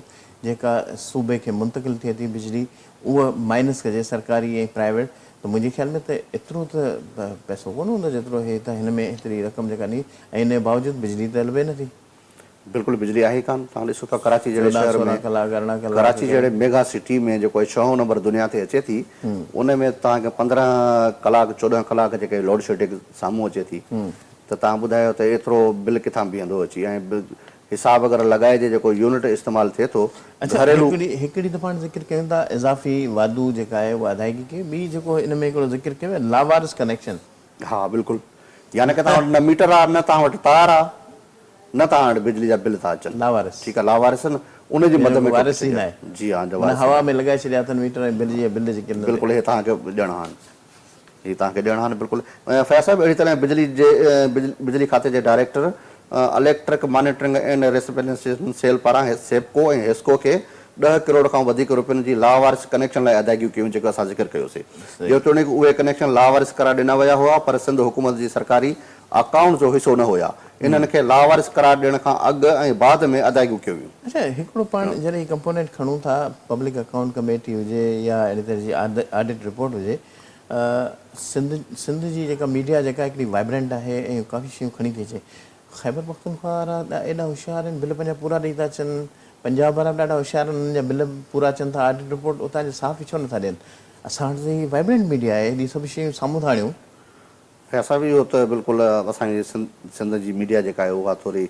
जेका सूबे खे मुंतक़िल थिए थी बिजली, उहा माइनस कजे सरकारी ऐं प्राइवेट, त मुंहिंजे ख़्याल में त एतिरो त पैसो कोन हूंदो जेतिरो हे त हिन में हेतिरी रक़म जेका नी, ऐं हिन जे बावजूदि बिजली त हलबे नथी। बिल्कुलु बिजली आहे कान। तव्हां ॾिसो था कराची जहिड़े शहर में, कराची जहिड़े मेगा सिटी में जेको 6 नंबर दुनिया ते अचे थी, उन में तव्हांखे 15 कलाक 14 कलाक जेके लोड शेडिंग साम्हूं अचे थी, त तव्हां ॿुधायो त एतिरो बिल किथां बीहंदो अची ऐं हिसाब अगरि लॻाइजे जेको यूनिट इस्तेमालु थिए थो अच्छा घरेलू हिकिड़ी दफ़ा ज़िक्र कयूं था इज़ाफ़ी वाधू जेका आहे उहा अदायगी खे ॿी जेको इन में हिकिड़ो ज़िक्र कयो आहे लावारिस कनेक्शन हा बिल्कुलु यानी की तव्हां वटि न मीटर आहे न तव्हां वटि तार आहे न तव्हां वटि बिजली जा बिल था अचनि लावारिस ठीकु आहे लावारिस आहिनि उनजी मदद में वारिस ई न आहे जी हा जो माना हवा में लॻाए छॾिया अथनि मीटर ऐं बिजली जा बिल जेके बिल्कुलु हे तव्हांखे ॼणा आहिनि ही तव्हांखे ॼणा आहिनि बिल्कुलु ऐं फैज़ साहिबु अहिड़ी तरह बिजली खाते जे director electric monitoring and reconciliation cell पारां सेप्को ऐं हेस्को खे 10 करोड़ खां वधीक रुपयनि जी लावारिस कनेक्शन लाइ अदायगियूं कयूं जेको असां ज़िक्र कयोसीं जेतोणीकि उहे कनेक्शन लावारिस करार ॾिना विया हुआ पर सिंध हुकूमत जी सरकारी अकाउंट जो हिसो न हुया इन्हनि खे लावारिस करार ॾियण खां अॻु ऐं बाद में अदायगियूं कयूं वियूं अच्छा हिकिड़ो पाण जॾहिं कंपोनेंट खणूं था पब्लिक अकाउंट कमेटी हुजे या अहिड़ी तरह जी ऑडिट रिपोर्ट हुजे सिंध जी जेका मीडिया जेका हिकिड़ी वाइब्रेंट आहे ऐं काफ़ी शयूं खणी थी अचे ख़ैबर पख्तूनख्वा वारा एॾा होशियार आहिनि बिल पंहिंजा पूरा ॾेई था अचनि पंजाब वारा बि ॾाढा होशियार आहिनि उन्हनि जा बिल पूरा अचनि था ऑडिट रिपोर्ट उतां जे साफ़ छो नथा ॾियनि असां वटि त वाइब्रेंट मीडिया आहे हेॾी सभु शयूं साम्हूं था आणियूं असां बि इहो त बिल्कुलु असांजी सिंध जी मीडिया जेका आहे उहा थोरी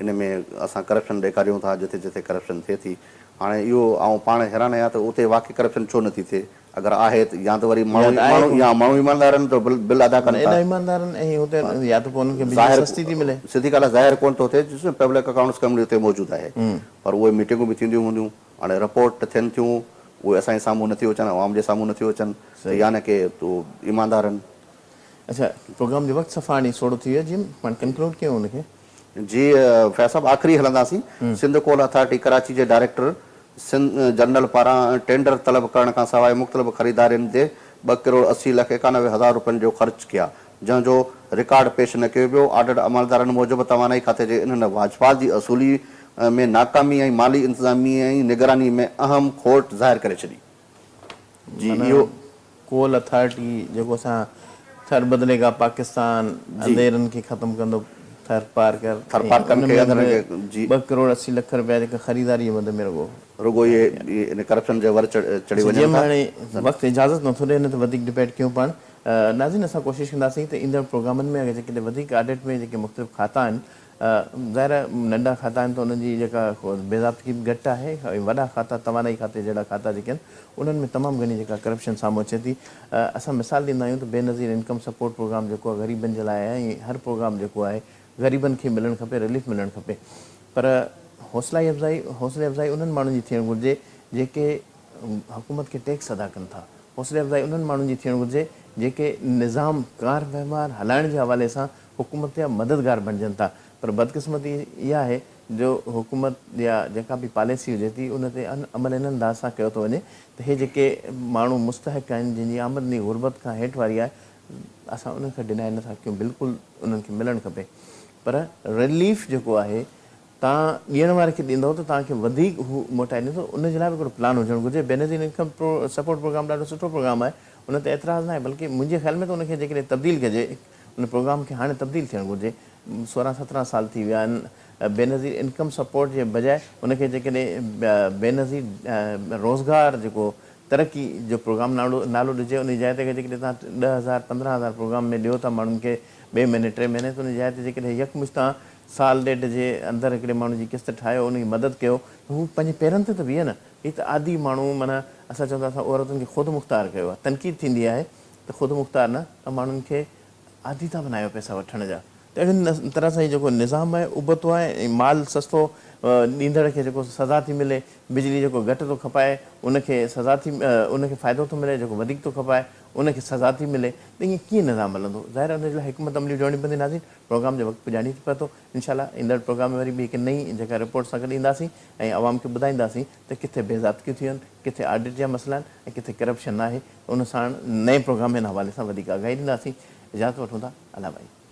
इन में असां करप्शन ॾेखारियूं था जिते जिते करप्शन थिए थी हाणे इहो ऐं पाण हैरान आहियां त उते वाक़ई करप्शन छो नथी थिए अगरि आहे त या त वरी माण्हू ईमानदार आहिनि त बिल अदा कनि था ईमानदार आहिनि ऐं हुते या त पोइ उन्हनि खे बिजली सस्ती थी मिले सिधी ॻाल्हि आहे ज़ाहिर कोन थो थिए पब्लिक अकाउंट्स कमेटी हुते मौजूदु आहे पर उहे मीटिंगूं बि थींदियूं हूंदियूं हाणे रिपोर्ट थियनि थियूं उहे असांजे साम्हूं नथियूं अचनि आवाम जे साम्हूं नथियूं अचनि त यानी की ईमानदार आहिनि अच्छा प्रोग्राम जो वक़्तु सफ़ा हाणे थोरो थी वियो जीअं पाण कंक्लूड कयूं हुनखे जी फैज़ साहिबु आख़िरी हलंदासीं सिंध कोल अथॉरिटी कराची जे डायरेक्टर सिंध जनरल पारां टेंडर तलब करण खां सवाइ मुख़्तलिफ़ ख़रीदारियुनि ते 2,80,91,000 रुपयनि जो ख़र्च कया जंहिंजो रिकॉर्ड पेश न कयो वियो ऑडिट अमलदारनि मूजिबि तवानाई खाते जे इन्हनि वाजपाल जी असूली में नाकामी ऐं माली इंतिज़ामी ऐं निगरानी में अहम खोट ज़ाहिर करे छॾी जी इहो कोल अथॉरिटी जेको असां थर बदिलेगा पाकिस्तान अंधेरनि खे ख़तमु कंदो थर पार कर 2 करोड़ 80 लख रुपया जेका ख़रीदारी मद में रुगो इहे करप्शन जे वर चढ़ी वञे हाणे वक़्तु इजाज़त नथो ॾिए न त वधीक डिबेट कयूं पाण नाज़रीन असां कोशिशि कंदासीं त ईंदड़ प्रोग्रामनि में अगरि जेके वधीक ऑडिट में जेके मुख़्तलिफ़ खाता आहिनि ज़ाहिर नंढा खाता आहिनि त उन्हनि जी जेका बेज़ाब्तगी बि घटि आहे ऐं वॾा खाता तवानाई खाते जहिड़ा खाता जेके आहिनि उन्हनि में तमामु घणी जेका करप्शन साम्हूं अचे थी असां मिसाल ॾींदा आहियूं त बेनज़ीर इनकम सपोर्ट प्रोग्राम जेको आहे ग़रीबनि जे लाइ आहे ऐं हर प्रोग्राम जेको आहे ग़रीबनि खे मिलणु खपे रिलीफ मिलणु खपे पर हौसला अफ़ज़ाई उन्हनि माण्हुनि जी थियणु घुरिजे जेके हुकूमत खे टैक्स अदा कनि था हौसला अफ़ज़ाई उन्हनि माण्हुनि जी थियणु घुरिजे जेके निज़ाम कार वहिंवार हलाइण जे हवाले सां हुकूमत जा मददगार बणिजनि था पर बदक़िस्मती इहा आहे जो हुकूमत या जेका बि पॉलिसी हुजे थी उन ते अमल इन अंदाज़ सां कयो थो वञे त हे जेके माण्हू मुस्तहिक आहिनि जंहिंजी आमदनी गुरबत खां हेठि वारी आहे असां उन्हनि खे डिनाए नथा कयूं बिल्कुलु उन्हनि खे मिलणु खपे पर रिलीफ जेको आहे तव्हां ॾियण वारे खे ॾींदव त तव्हांखे वधीक हू मोटाए ॾींदो उनजे लाइ बि हिकिड़ो प्लान हुजणु घुरिजे बेनज़ीर इनकम सपोर्ट प्रोग्राम ॾाढो सुठो प्रोग्राम आहे उन ते एतिराज़ न आहे बल्कि मुंहिंजे ख़्याल में त उनखे जेकॾहिं तब्दील कजे उन प्रोग्राम खे हाणे तब्दील थियणु घुरिजे 16-17 साल थी विया आहिनि बेनज़ीर इनकम सपोर्ट जे बजाए उनखे जेकॾहिं बेनज़ीर रोज़गार जेको तरक़ी जो प्रोग्राम नालो ॾिजे उन जाइ ते जेकॾहिं तव्हां 10,000-15,000 प्रोग्राम में ॾियो था माण्हुनि खे 2 महीने 3 महीने त उन जाइ ते जेकॾहिं यकमुश्त तव्हां साल ॾेढ जे अंदरि हिकिड़े माण्हू जी किस्त ठाहियो उनजी मदद कयो त हू पंहिंजे पेरनि ते त बीहे न हीअ त आदि माण्हू माना असां चवंदा असां औरतुनि खे ख़ुदि मुख़्तार कयो आहे तनक़ीद थींदी आहे त ख़ुदि मुख़्तार न त माण्हुनि खे आदि था बनायो पैसा वठण जा त अहिड़ी तरह सां जेको निज़ाम आहे उबतो आहे ऐं माल सस्तो ॾींदड़ खे जेको सज़ा थी मिले बिजली जेको घटि थो खपाए उनखे सज़ा थी उनखे फ़ाइदो थो मिले जेको वधीक थो खपाए उनखे सज़ा थी मिले त ईअं कीअं निज़ाम हलंदो ज़ाहिर आहे उनजे लाइ हिकमत अमली ॾियणी पवंदी नाज़रीन प्रोग्राम जो वक़्तु पुॼाणी पए थो इंशाल्लाह ईंदड़ प्रोग्राम में वरी बि हिकु नई जेका रिपोर्ट सां गॾु ईंदासीं ऐं आवाम खे ॿुधाईंदासीं त किथे बेज़ाब्तियूं थियूं आहिनि किथे ऑडिट जा मसइला आहिनि ऐं किथे करप्शन आहे उन सां नए प्रोग्राम जे हवाले सां वधीक आगाही ॾींदासीं इजाज़त वठूं था अला भाई।